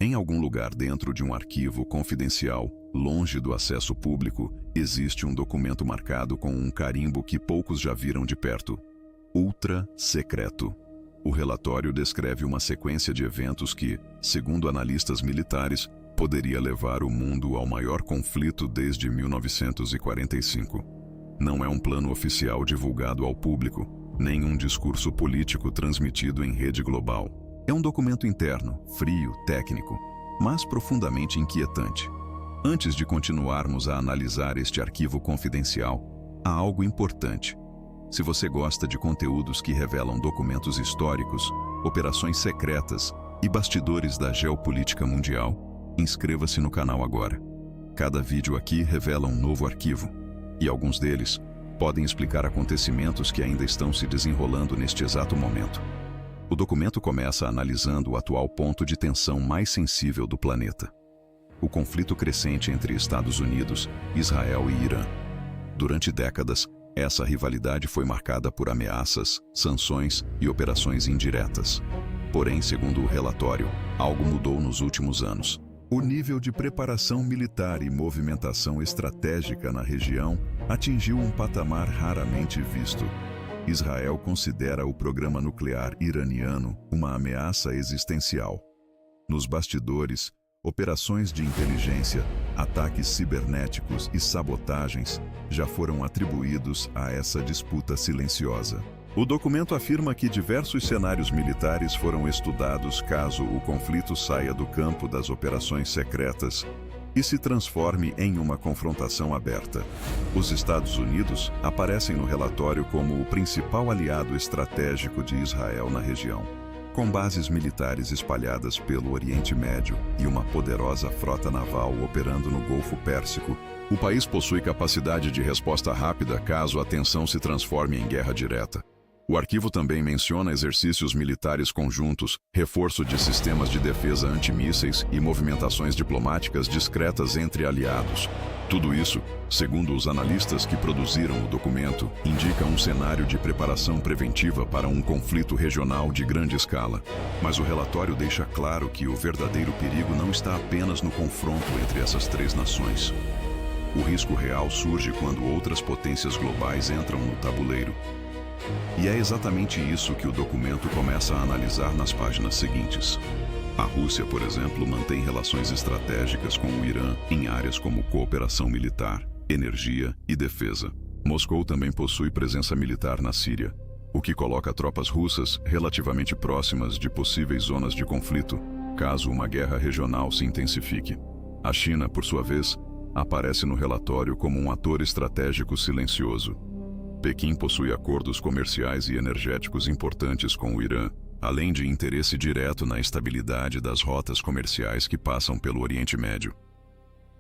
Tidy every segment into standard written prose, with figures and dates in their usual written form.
Em algum lugar dentro de um arquivo confidencial, longe do acesso público, existe um documento marcado com um carimbo que poucos já viram de perto. Ultra secreto. O relatório descreve uma sequência de eventos que, segundo analistas militares, poderia levar o mundo ao maior conflito desde 1945. Não é um plano oficial divulgado ao público, nem um discurso político transmitido em rede global. É um documento interno, frio, técnico, mas profundamente inquietante. Antes de continuarmos a analisar este arquivo confidencial, há algo importante. Se você gosta de conteúdos que revelam documentos históricos, operações secretas e bastidores da geopolítica mundial, inscreva-se no canal agora. Cada vídeo aqui revela um novo arquivo, e alguns deles podem explicar acontecimentos que ainda estão se desenrolando neste exato momento. O documento começa analisando o atual ponto de tensão mais sensível do planeta: o conflito crescente entre Estados Unidos, Israel e Irã. Durante décadas, essa rivalidade foi marcada por ameaças, sanções e operações indiretas. Porém, segundo o relatório, algo mudou nos últimos anos. O nível de preparação militar e movimentação estratégica na região atingiu um patamar raramente visto. Israel considera o programa nuclear iraniano uma ameaça existencial. Nos bastidores, operações de inteligência, ataques cibernéticos e sabotagens já foram atribuídos a essa disputa silenciosa. O documento afirma que diversos cenários militares foram estudados caso o conflito saia do campo das operações secretas e se transforme em uma confrontação aberta. Os Estados Unidos aparecem no relatório como o principal aliado estratégico de Israel na região. Com bases militares espalhadas pelo Oriente Médio e uma poderosa frota naval operando no Golfo Pérsico, o país possui capacidade de resposta rápida caso a tensão se transforme em guerra direta. O arquivo também menciona exercícios militares conjuntos, reforço de sistemas de defesa antimísseis e movimentações diplomáticas discretas entre aliados. Tudo isso, segundo os analistas que produziram o documento, indica um cenário de preparação preventiva para um conflito regional de grande escala. Mas o relatório deixa claro que o verdadeiro perigo não está apenas no confronto entre essas três nações. O risco real surge quando outras potências globais entram no tabuleiro. E é exatamente isso que o documento começa a analisar nas páginas seguintes. A Rússia, por exemplo, mantém relações estratégicas com o Irã em áreas como cooperação militar, energia e defesa. Moscou também possui presença militar na Síria, o que coloca tropas russas relativamente próximas de possíveis zonas de conflito, caso uma guerra regional se intensifique. A China, por sua vez, aparece no relatório como um ator estratégico silencioso. Pequim possui acordos comerciais e energéticos importantes com o Irã, além de interesse direto na estabilidade das rotas comerciais que passam pelo Oriente Médio.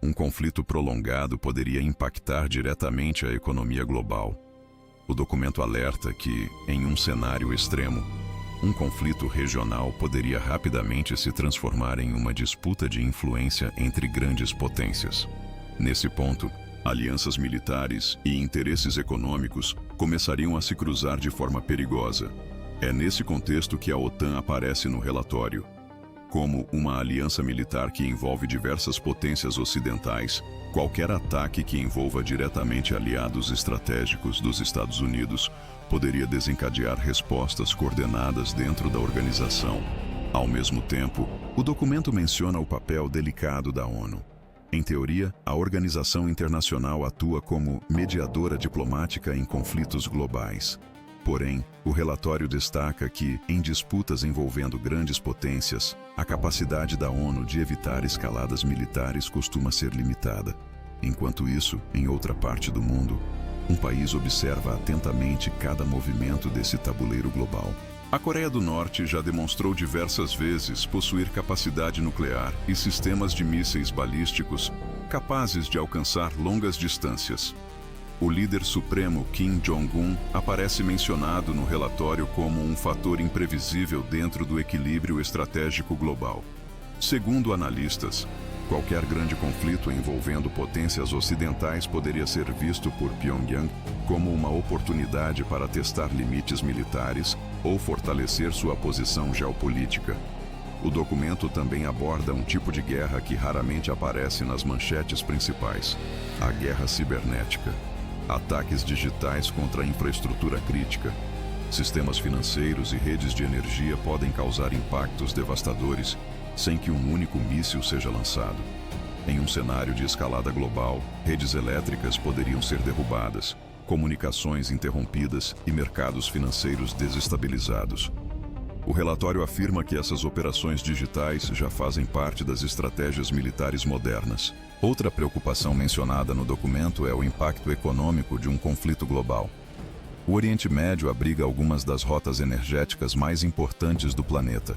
Um conflito prolongado poderia impactar diretamente a economia global. O documento alerta que, em um cenário extremo, um conflito regional poderia rapidamente se transformar em uma disputa de influência entre grandes potências. Nesse ponto, alianças militares e interesses econômicos começariam a se cruzar de forma perigosa. É nesse contexto que a OTAN aparece no relatório. Como uma aliança militar que envolve diversas potências ocidentais, qualquer ataque que envolva diretamente aliados estratégicos dos Estados Unidos poderia desencadear respostas coordenadas dentro da organização. Ao mesmo tempo, o documento menciona o papel delicado da ONU. Em teoria, a organização internacional atua como mediadora diplomática em conflitos globais. Porém, o relatório destaca que, em disputas envolvendo grandes potências, a capacidade da ONU de evitar escaladas militares costuma ser limitada. Enquanto isso, em outra parte do mundo, um país observa atentamente cada movimento desse tabuleiro global. A Coreia do Norte já demonstrou diversas vezes possuir capacidade nuclear e sistemas de mísseis balísticos capazes de alcançar longas distâncias. O líder supremo Kim Jong-un aparece mencionado no relatório como um fator imprevisível dentro do equilíbrio estratégico global. Segundo analistas, qualquer grande conflito envolvendo potências ocidentais poderia ser visto por Pyongyang como uma oportunidade para testar limites militares ou fortalecer sua posição geopolítica. O documento também aborda um tipo de guerra que raramente aparece nas manchetes principais: a guerra cibernética. Ataques digitais contra a infraestrutura crítica. Sistemas financeiros e redes de energia podem causar impactos devastadores sem que um único míssil seja lançado. Em um cenário de escalada global, redes elétricas poderiam ser derrubadas, comunicações interrompidas e mercados financeiros desestabilizados. O relatório afirma que essas operações digitais já fazem parte das estratégias militares modernas. Outra preocupação mencionada no documento é o impacto econômico de um conflito global. O Oriente Médio abriga algumas das rotas energéticas mais importantes do planeta.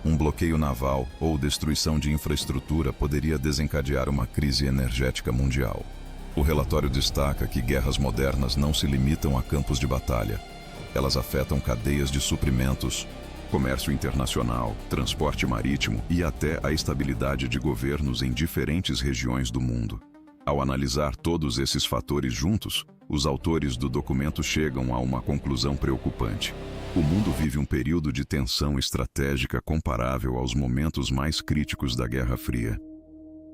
Um bloqueio naval ou destruição de infraestrutura poderia desencadear uma crise energética mundial. O relatório destaca que guerras modernas não se limitam a campos de batalha. Elas afetam cadeias de suprimentos, comércio internacional, transporte marítimo e até a estabilidade de governos em diferentes regiões do mundo. Ao analisar todos esses fatores juntos, os autores do documento chegam a uma conclusão preocupante. O mundo vive um período de tensão estratégica comparável aos momentos mais críticos da Guerra Fria.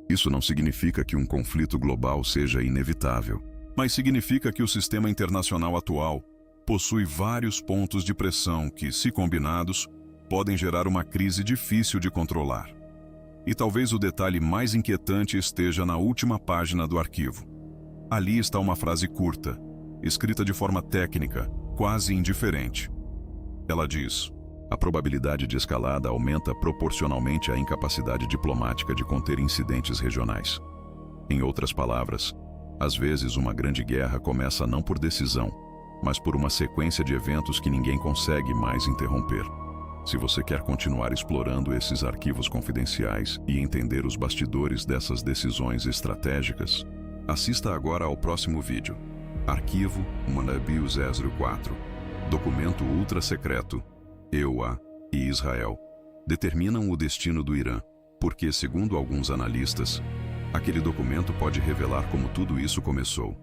Isso não significa que um conflito global seja inevitável, mas significa que o sistema internacional atual possui vários pontos de pressão que, se combinados, podem gerar uma crise difícil de controlar. E talvez o detalhe mais inquietante esteja na última página do arquivo. Ali está uma frase curta, escrita de forma técnica, quase indiferente. Ela diz: a probabilidade de escalada aumenta proporcionalmente à incapacidade diplomática de conter incidentes regionais. Em outras palavras, às vezes uma grande guerra começa não por decisão, mas por uma sequência de eventos que ninguém consegue mais interromper. Se você quer continuar explorando esses arquivos confidenciais e entender os bastidores dessas decisões estratégicas, assista agora ao próximo vídeo. Arquivo Manabiu 004. Documento ultra secreto. EUA e Israel determinam o destino do Irã, porque, segundo alguns analistas, aquele documento pode revelar como tudo isso começou.